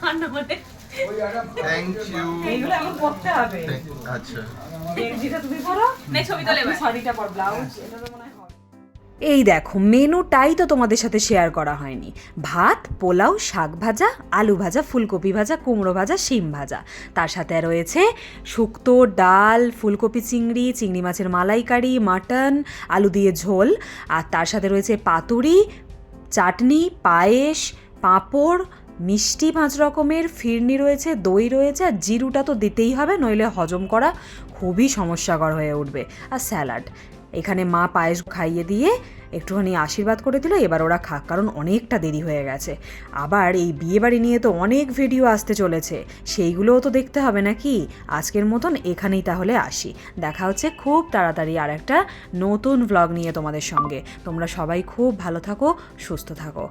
রান্না করে। Thank you. এইগুলো এখন করতে হবে। আচ্ছা যেটা তুমি করো নে ছবি তোলে এবার। শাড়িটা পর ব্লাউজ এটা তো মনে হয় হবে। এই দেখো মেনুটাই তো তোমাদের সাথে শেয়ার করা হয়নি। ভাত, পোলাও, শাক ভাজা, আলু ভাজা, ফুলকপি ভাজা, কুমড়ো ভাজা, শিম ভাজা, তার সাথে রয়েছে শুক্তো, ডাল, ফুলকপি চিংড়ি, চিংড়ি মাছের মালাইকারি, মাটন, আলু দিয়ে ঝোল, আর তার সাথে রয়েছে পাতুরি, চাটনি, পায়েস, পাঁপড়, মিষ্টি 5 রকমের, ফিরনি রয়েছে, দই রয়েছে, আর জিরুটা তো দিতেই হবে, নইলে হজম করা খুবই সমস্যাকর হয়ে উঠবে, আর স্যালাড। এখানে মা পায়েস খাইয়ে দিয়ে একটুখানি আশীর্বাদ করে দিল, এবার ওরা খাক, কারণ অনেকটা দেরি হয়ে গেছে। আবার এই বিয়েবাড়ি নিয়ে তো অনেক ভিডিও আসতে চলেছে, সেইগুলোও তো দেখতে হবে নাকি। আজকের মতন এখানেই তাহলে আসি, দেখা হচ্ছে খুব তাড়াতাড়ি আর একটা নতুন ভ্লগ নিয়ে তোমাদের সঙ্গে। তোমরা সবাই খুব ভালো থাকো, সুস্থ থাকো।